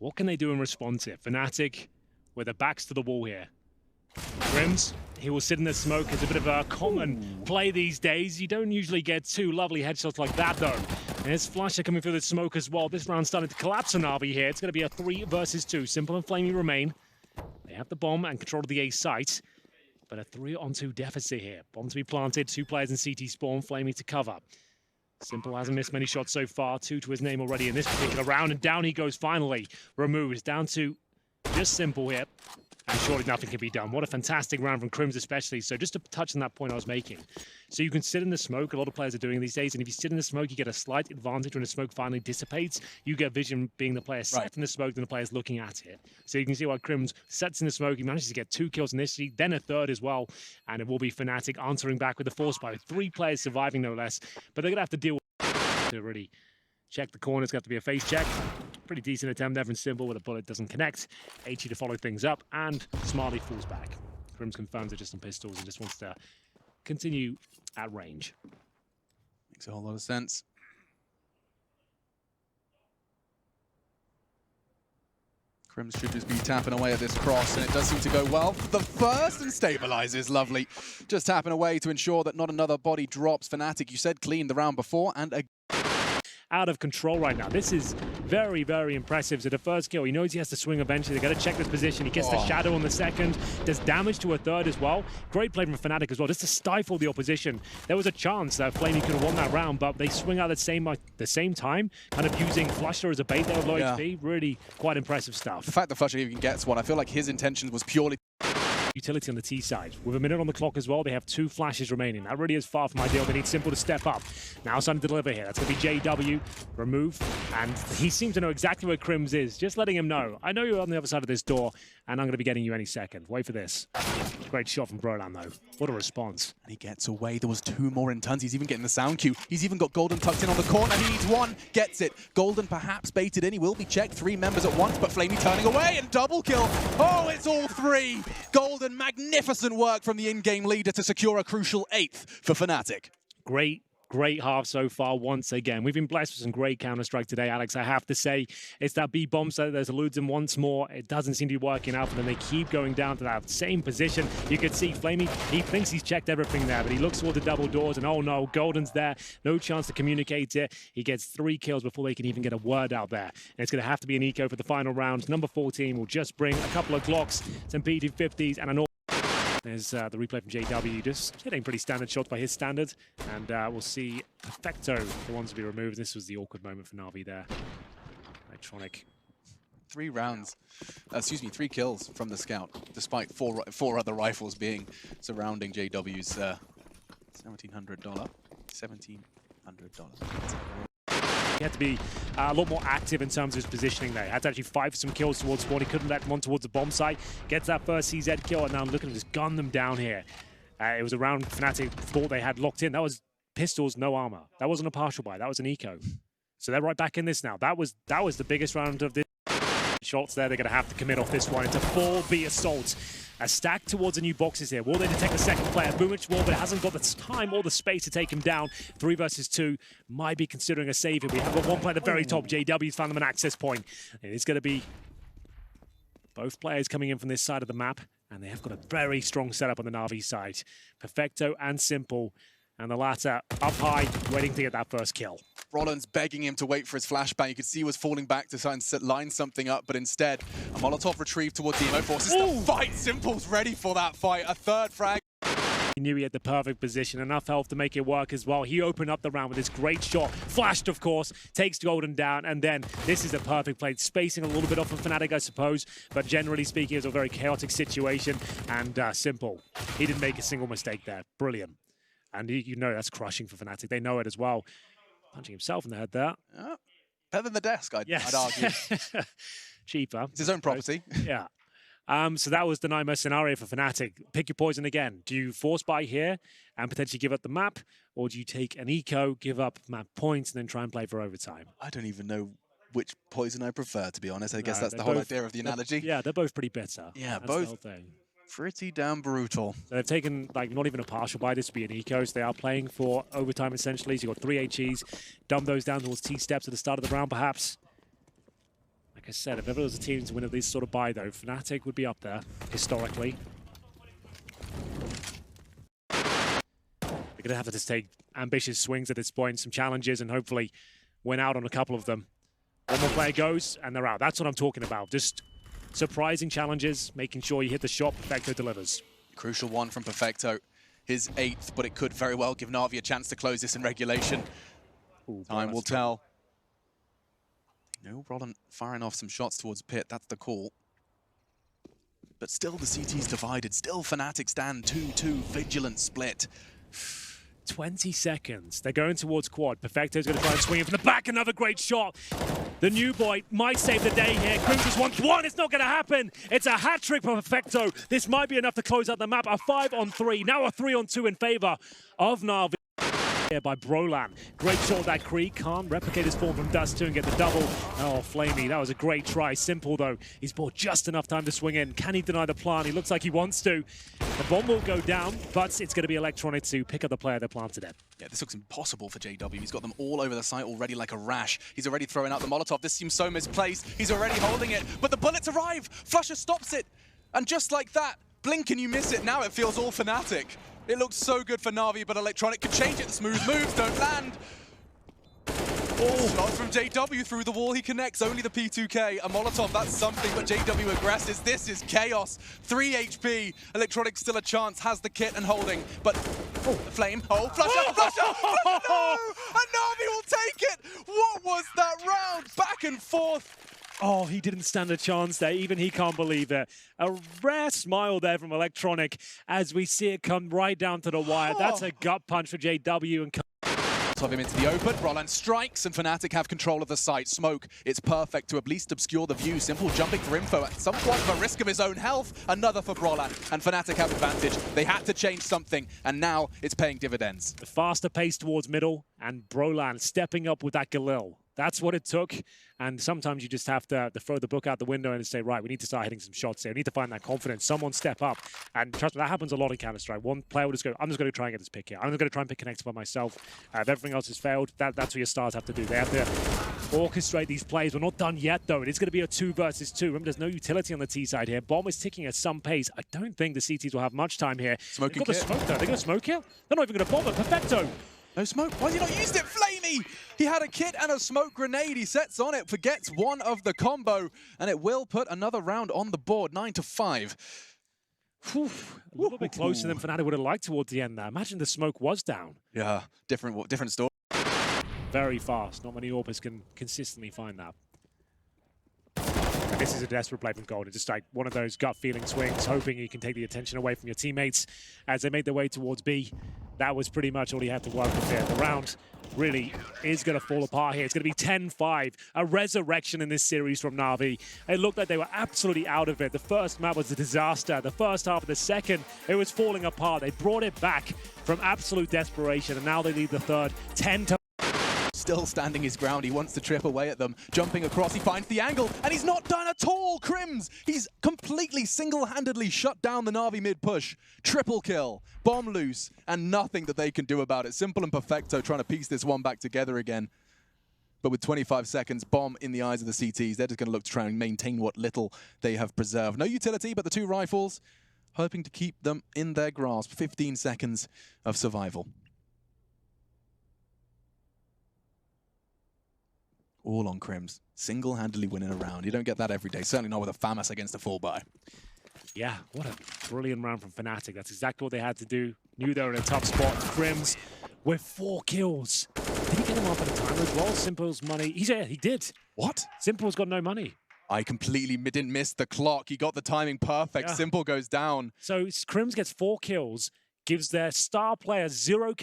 What can they do in response here? Fnatic with their backs to the wall here. Grims, he will sit in the smoke. It's a bit of a common play these days. You don't usually get two lovely headshots like that, though. And there's Flasher coming through the smoke as well. This round's starting to collapse on Na'Vi here. It's going to be a 3 versus 2. Simple and Flamey remain. They have the bomb and control of the A site. But a 3-on-2 deficit here. Bomb to be planted, 2 players in CT spawn, Flamey to cover. Simple hasn't missed many shots so far. 2 to his name already in this particular round. And down he goes finally. Removed. It's down to just Simple here. And surely nothing can be done. What a fantastic round from Crims especially. So just to touch on that point I was making. So you can sit in the smoke. A lot of players are doing it these days. And if you sit in the smoke, you get a slight advantage when the smoke finally dissipates. You get vision being the player set in the smoke than the player's looking at it. So you can see why Crims sets in the smoke. He manages to get 2 kills initially, then a 3rd as well. And it will be Fnatic answering back with the force by 3 players surviving no less. But they're going to have to deal with to really check the corner. It's got to be a face check. Pretty decent attempt there from Simple, where the bullet doesn't connect. HE to follow things up, and Smarty falls back. Crims confirms it just on pistols and just wants to continue at range. Makes a whole lot of sense. Crims should just be tapping away at this cross, and it does seem to go well. The first and stabilizes, lovely. Just tapping away to ensure that not another body drops. Fnatic, you said clean the round before, and out of control right now. This is very, very impressive. So the first kill, he knows he has to swing eventually. They got to check this position. He gets the shadow on the second, does damage to a 3rd as well. Great play from Fnatic as well, just to stifle the opposition. There was a chance that Flamey could have won that round, but they swing out at the same time, kind of using Flusher as a bait there with low HP. Really quite impressive stuff. The fact that Flusher even gets one, I feel like his intentions was purely utility on the T side. With a minute on the clock as well, they have 2 flashes remaining. That really is far from ideal. They need Simple to step up. Now starting to deliver here. That's going to be JW. Remove. And he seems to know exactly where Crims is. Just letting him know. I know you're on the other side of this door, and I'm going to be getting you any second. Wait for this. Great shot from Brolan, though. What a response. And he gets away. There was 2 more in tons. He's even getting the sound cue. He's even got Golden tucked in on the corner. He needs 1. Gets it. Golden perhaps baited in. He will be checked. 3 members at once, but Flamey turning away and double kill. Oh, it's all 3. Golden, magnificent work from the in-game leader to secure a crucial 8th for Fnatic. Great half so far once again. We've been blessed with some great Counter-Strike today, Alex. I have to say, it's that B bomb set. There's eludes him once more. It doesn't seem to be working out for them. They keep going down to that same position. You can see Flamey, he thinks he's checked everything there, but he looks toward the double doors, and oh no, Golden's there. No chance to communicate it. He gets 3 kills before they can even get a word out there. And it's going to have to be an eco for the final round. Number 14 will just bring a couple of Glocks, some P250s, and an There's the replay from JW, just hitting pretty standard shots by his standards. And we'll see Perfecto, the ones to be removed. This was the awkward moment for Na'Vi there. Electronic. 3 rounds, 3 kills from the scout, despite 4 other rifles being surrounding JW's $1,700. $1,700. He had to be a lot more active in terms of his positioning there. He had to actually fight for some kills towards spawn. He couldn't let one towards the bomb site. Gets that first CZ kill, and now look at him just gun them down here. It was a round Fnatic thought they had locked in. That was pistols, no armor. That wasn't a partial buy. That was an eco. So they're right back in this now. That was the biggest round of this. Shots there. They're going to have to commit off this one. It's a 4B assault. A stack towards the new boxes here. Will they detect the second player? Boomich will, but it hasn't got the time or the space to take him down. 3 versus 2. Might be considering a save here. We have got 1 player at the very top. JW's found them an access point. It is going to be both players coming in from this side of the map, and they have got a very strong setup on the Na'Vi side. Perfecto and Simple, and the latter up high, waiting to get that first kill. Rollins begging him to wait for his flashbang. You could see he was falling back to try and line something up, but instead, a Molotov retrieved towards the Emo forces to fight. Simple's ready for that fight. A 3rd frag. He knew he had the perfect position, enough health to make it work as well. He opened up the round with this great shot. Flashed, of course, takes Golden down, and then this is a perfect play. Spacing a little bit off of Fnatic, I suppose, but generally speaking, it was a very chaotic situation, and Simple. He didn't make a single mistake there. Brilliant. And you know that's crushing for Fnatic. They know it as well. Punching himself in the head there. Yeah. Better than the desk, I'd argue. Cheaper. It's his own property. Yeah. So that was the nightmare scenario for Fnatic. Pick your poison again. Do you force buy here and potentially give up the map? Or do you take an eco, give up map points, and then try and play for overtime? I don't even know which poison I prefer, to be honest. I guess that's the whole idea of the analogy. Yeah, they're both pretty bitter. Yeah, that's both. The whole thing. Pretty damn brutal. So they've taken, like, not even a partial buy. This would be an eco. So they are playing for overtime, essentially. So you've got 3 HEs. Dump those down towards T-steps at the start of the round, perhaps. Like I said, if ever there was a team to win at this sort of bye, though, Fnatic would be up there, historically. They're going to have to just take ambitious swings at this point, some challenges, and hopefully win out on a couple of them. One more player goes, and they're out. That's what I'm talking about. Just surprising challenges, making sure you hit the shot, Perfecto delivers. Crucial one from Perfecto. His 8th, but it could very well give Na'Vi a chance to close this in regulation. Ooh, Time will tell. No, Roland firing off some shots towards Pit. That's the call. But still the CT's divided. Still Fnatic stand 2-2. Vigilant split. 20 seconds. They're going towards quad. Perfecto's going to try and swing in from the back. Another great shot. The new boy might save the day here. Crims just wants one. It's not going to happen. It's a hat trick for Perfecto. This might be enough to close out the map. A 5-on-3. Now a 3-on-2 in favor of Na'Vi. Here by Brolan. Great shot that Krieg. Can't replicate his form from Dust 2 and get the double. Oh, Flamey, that was a great try. Simple, though. He's bought just enough time to swing in. Can he deny the plant? He looks like he wants to. The bomb will go down, but it's going to be Electronic to pick up the player that planted it. Yeah, this looks impossible for JW. He's got them all over the site already like a rash. He's already throwing out the Molotov. This seems so misplaced. He's already holding it, but the bullets arrive. Flusher stops it. And just like that, blink and you miss it. Now it feels all Fnatic. It looks so good for Na'Vi, but Electronic could change it. The smooth moves don't land. Oh, shots from JW through the wall. He connects only the P2K. A Molotov, that's something, but JW aggresses. This is chaos. 3 HP. Electronic still a chance, has the kit and holding, but the flame. Oh, flusher, flusher, flusher, no! And Na'Vi will take it. What was that round? Back and forth. Oh, he didn't stand a chance there. Even he can't believe it. A rare smile there from Electronic as we see it come right down to the wire. That's a gut punch for JW. And of him into the open. Roland strikes and Fnatic have control of the site. Smoke, it's perfect to at least obscure the view. Simple jumping for info at some point of a risk of his own health. Another for Brolan, and Fnatic have advantage. They had to change something, and now it's paying dividends. The faster pace towards middle, and Brolan stepping up with that Galil. That's what it took, and sometimes you just have to throw the book out the window and say, right, we need to start hitting some shots here. We need to find that confidence. Someone step up, and trust me, that happens a lot in Counter-Strike. One player will just go, I'm just going to try and get this pick here. I'm just going to try and pick connected by myself. If everything else has failed, that's what your stars have to do. They have to orchestrate these plays. We're not done yet, though. It is going to be a 2 versus 2. Remember, there's no utility on the T side here. Bomb is ticking at some pace. I don't think the CTs will have much time here. Smoking They've got the smoke, though. They're going to smoke here? They're not even going to bomb it. Perfecto. No smoke. Why has he not used it? Flamey! He had a kit and a smoke grenade. He sets on it, forgets one of the combo, and it will put another round on the board. 9-5. Whew, a little bit closer than Fnatic would have liked towards the end there. Imagine the smoke was down. Yeah, different story. Very fast. Not many AWPers can consistently find that. And this is a desperate play from Golden. Just like one of those gut feeling swings, hoping you can take the attention away from your teammates as they make their way towards B. That was pretty much all he had to work with there. The round really is going to fall apart here. It's going to be 10-5. A resurrection in this series from Na'Vi. It looked like they were absolutely out of it. The first map was a disaster. The first half of the second, it was falling apart. They brought it back from absolute desperation, and now they lead the third 10-5. Still standing his ground. He wants to trip away at them. Jumping across, he finds the angle, and he's not done at all. Crims, he's completely single-handedly shut down the Na'Vi mid-push. Triple kill, bomb loose, and nothing that they can do about it. Simple and Perfecto trying to piece this one back together again. But with 25 seconds, bomb in the eyes of the CTs. They're just going to look to try and maintain what little they have preserved. No utility, but the 2 rifles, hoping to keep them in their grasp. 15 seconds of survival. All on Crims, single-handedly winning a round. You don't get that every day, certainly not with a FAMAS against a full buy. Yeah, what a brilliant round from Fnatic. That's exactly what they had to do. Knew they were in a tough spot. Crims with 4 kills. Did he get him off at a time as well? Simple's money. Yeah, he did. What? Simple's got no money. I completely didn't miss the clock. He got the timing perfect. Yeah. Simple goes down. So Crims gets 4 kills, gives their star player 0